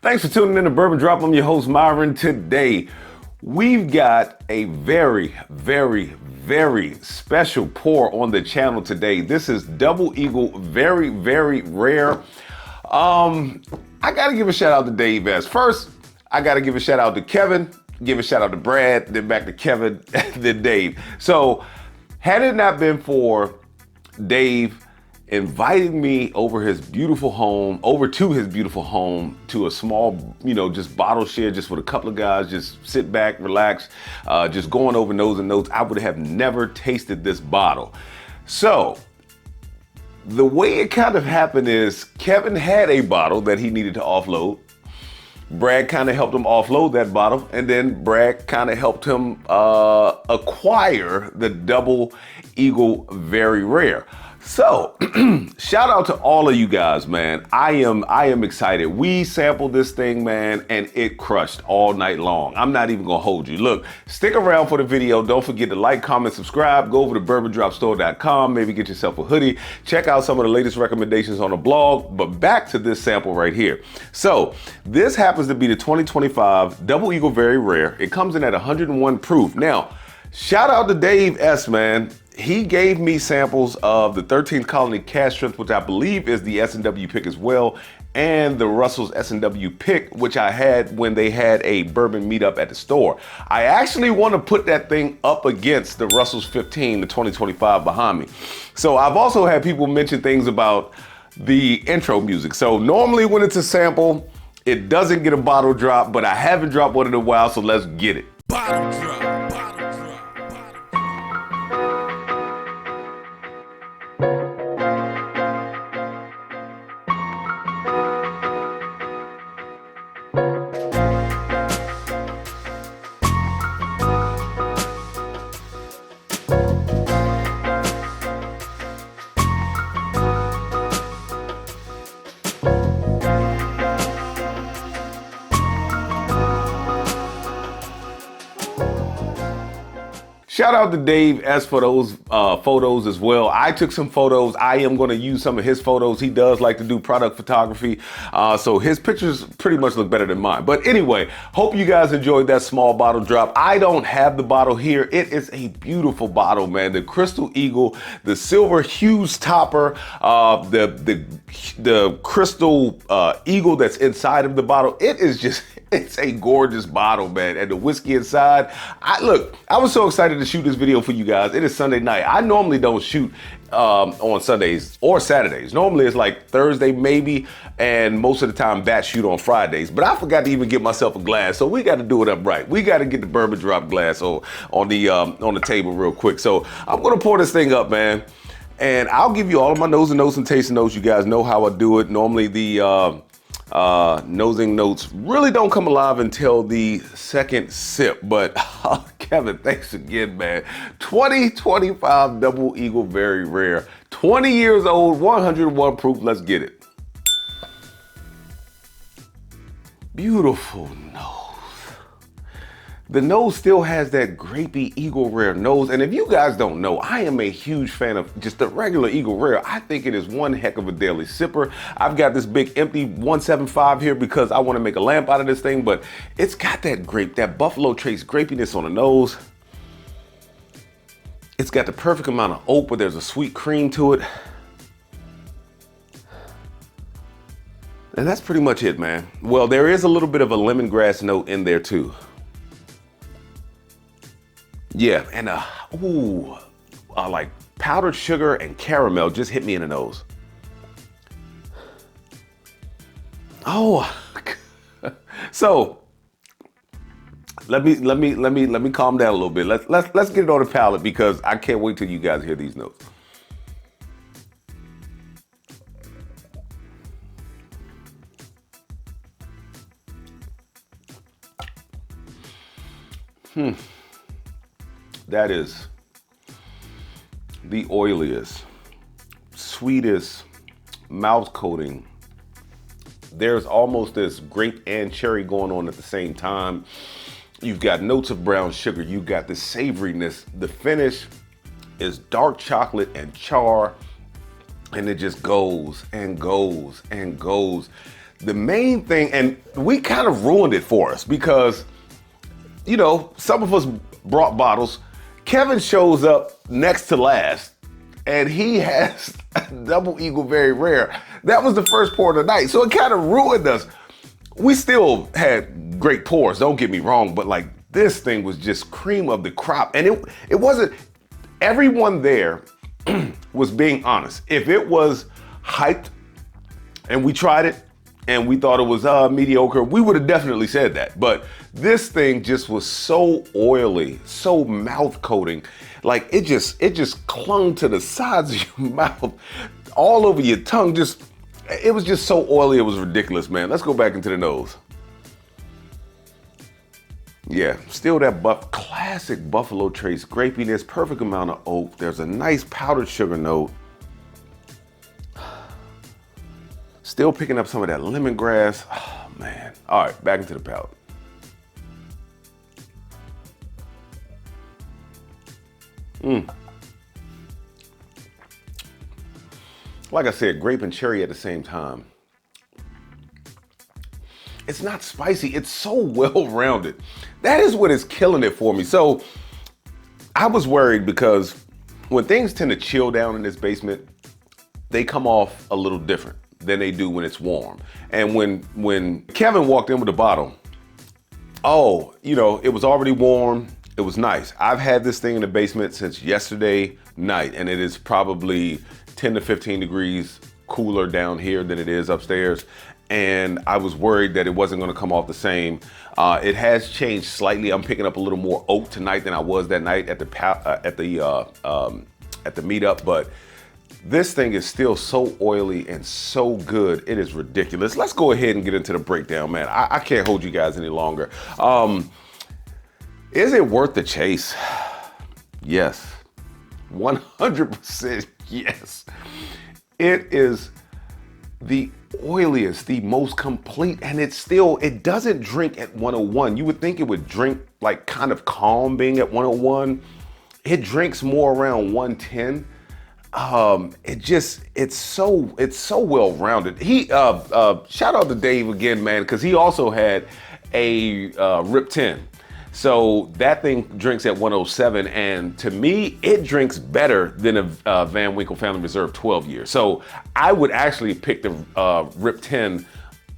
Thanks for tuning in to Bourbon Drop. I'm your host, Myron. Today, we've got a very special pour on the channel today. This is Double Eagle, very rare. I gotta give a shout out to Dave S. First, I gotta give a shout out to Kevin, give a shout out to Brad, then back to Kevin, then Dave. So, had it not been for Dave inviting me over to his beautiful home, to a small, just bottle share, just with a couple of guys, just sit back, relax, just going over nose and notes, I would have never tasted this bottle. So, the way it kind of happened is Kevin had a bottle that he needed to offload. Brad kind of helped him offload that bottle, and then Brad kind of helped him acquire the Double Eagle Very Rare. So, shout out to all of you guys, man. I am excited. We sampled this thing, man, and it crushed all night long. I'm not even gonna hold you. Look, stick around for the video. Don't forget to like, comment, subscribe. Go over to bourbondropstore.com. Maybe get yourself a hoodie. Check out some of the latest recommendations on the blog. But back to this sample right here. So, this happens to be the 2025 Double Eagle Very Rare. It comes in at 101 proof. Now, shout out to Dave S, man. He gave me samples of the 13th Colony Cask Strength, which I believe is the S&W pick as well, and the Russell's S&W pick, which I had when they had a bourbon meetup at the store. I actually want to put that thing up against the Russell's 15, the 2025 behind me. So I've also had people mention things about the intro music. So normally when it's a sample, it doesn't get a bottle drop, but I haven't dropped one in a while, so let's get it. Bottle drop. Shout out to Dave S for those photos as well. I took some photos. I am going to use some of his photos. He does like to do product photography. So his pictures pretty much look better than mine. But anyway, hope you guys enjoyed that small bottle drop. I don't have the bottle here. It is a beautiful bottle, man. The Crystal Eagle, the silver Hughes topper, the Crystal Eagle that's inside of the bottle. It is just, it's a gorgeous bottle, man. And the whiskey inside. I was so excited to shoot this video for you guys. It is Sunday night. I normally don't shoot on Sundays or Saturdays. Normally it's like Thursday maybe, and most of the time batch shoot on Fridays. But I forgot to even get myself a glass, so we got to do it up right. We got to get the bourbon drop glass on the table real quick. So I'm gonna pour this thing up, man, and I'll give you all of my nose and notes and tasting notes. You guys know how I do it. Normally the nosing notes really don't come alive until the second sip, but Kevin, thanks again, man. 2025 Double Eagle Very Rare, 20 years old, 101 proof. Let's get it. Beautiful nose. The nose still has that grapey Eagle Rare nose. And if you guys don't know, I am a huge fan of just the regular Eagle Rare. I think it is one heck of a daily sipper. I've got this big empty 175 here because I want to make a lamp out of this thing, but it's got that Buffalo Trace grapiness on the nose. It's got the perfect amount of oak, but there's a sweet cream to it. And that's pretty much it, man. Well, there is a little bit of a lemongrass note in there too. Yeah, and like powdered sugar and caramel just hit me in the nose. Oh, so let me calm down a little bit. Let's get it on the palate because I can't wait till you guys hear these notes. That is the oiliest, sweetest mouth coating. There's almost this grape and cherry going on at the same time. You've got notes of brown sugar. You've got the savoriness. The finish is dark chocolate and char, and it just goes and goes and goes. the main thing, and we kind of ruined it for us because, you know, some of us brought bottles. Kevin shows up next to last, and he has Double Eagle Very Rare. That was the first pour of the night, so it kind of ruined us. We still had great pours, don't get me wrong, but like this thing was just cream of the crop. And it wasn't, everyone there was being honest. If it was hyped and we tried it and we thought it was mediocre, we would have definitely said that. But this thing just was so oily, so mouth coating. Like it just clung to the sides of your mouth, all over your tongue. It was just so oily, it was ridiculous, man. Let's go back into the nose. Yeah, still that classic Buffalo Trace grapiness, perfect amount of oak. There's a nice powdered sugar note. Still picking up some of that lemongrass. Oh, man. All right, back into the palate. Like I said, grape and cherry at the same time. It's not spicy, it's so well-rounded. That is what is killing it for me. So I was worried because when things tend to chill down in this basement, they come off a little different than they do when it's warm. And when Kevin walked in with the bottle, oh, you know, it was already warm, it was nice. I've had this thing in the basement since yesterday night, and it is probably 10 to 15 degrees cooler down here than it is upstairs. And I was worried that it wasn't gonna come off the same. It has changed slightly. I'm picking up a little more oak tonight than I was that night at the meetup, but this thing is still so oily and so good. It is ridiculous. Let's go ahead and get into the breakdown, man. I can't hold you guys any longer. Is it worth the chase? Yes, 100% yes. It is the oiliest, the most complete, and it doesn't drink at 101. You would think it would drink like kind of calm being at 101. It drinks more around 110. It's so well rounded. Shout out to Dave again, man, because he also had a Rip 10. So that thing drinks at 107, and to me, it drinks better than a Van Winkle Family Reserve 12 year. So I would actually pick the Rip 10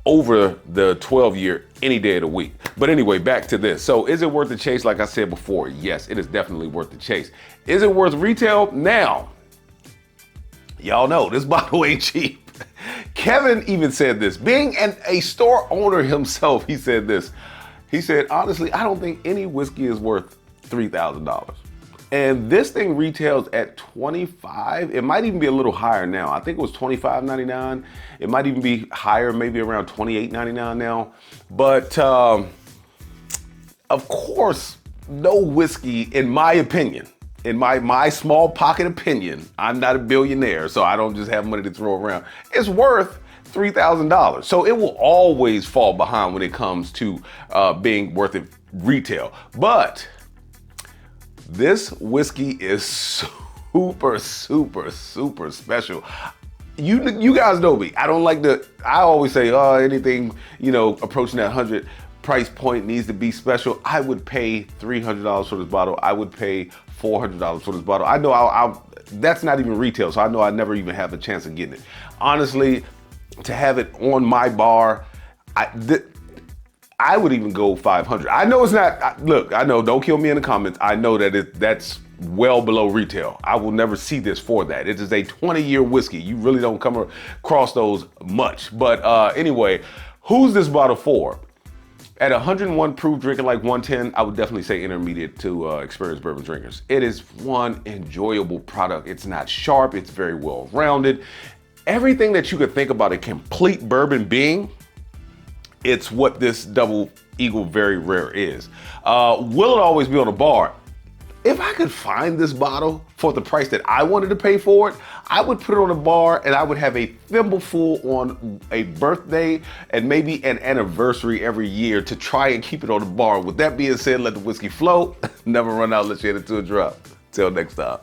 over the 12 year any day of the week. But anyway, back to this. So is it worth the chase? Like I said before, yes, it is definitely worth the chase. Is it worth retail? Now, y'all know this bottle ain't cheap. Kevin even said this. Being a store owner himself, he said this. He said, honestly, I don't think any whiskey is worth $3,000. And this thing retails at $25. It might even be a little higher now. I think it was $25.99. It might even be higher, maybe around $28.99 now. But of course, no whiskey, in my opinion, in my small pocket opinion, I'm not a billionaire, so I don't just have money to throw around. It's worth $3,000. So it will always fall behind when it comes to being worth it retail. But this whiskey is super, super, super special. You guys know me. I don't like I always say, anything, approaching that 100 price point needs to be special. I would pay $300 for this bottle. I would pay $400 for this bottle. I know that's not even retail, so I know I never even have a chance of getting it. Honestly, to have it on my bar, I would even go 500. I know it's not, look, I know, don't kill me in the comments. I know that that's well below retail. I will never see this for that. It is a 20-year whiskey. You really don't come across those much. But anyway, who's this bottle for? At 101 proof, drinking like 110, I would definitely say intermediate to experienced bourbon drinkers. It is one enjoyable product. It's not sharp, it's very well rounded. Everything that you could think about a complete bourbon being, it's what this Double Eagle Very Rare is. Will it always be on the bar? If I could find this bottle for the price that I wanted to pay for it, I would put it on the bar and I would have a thimbleful on a birthday and maybe an anniversary every year to try and keep it on the bar. With that being said, let the whiskey flow. Never run out, let's get it to a drop. Till next time.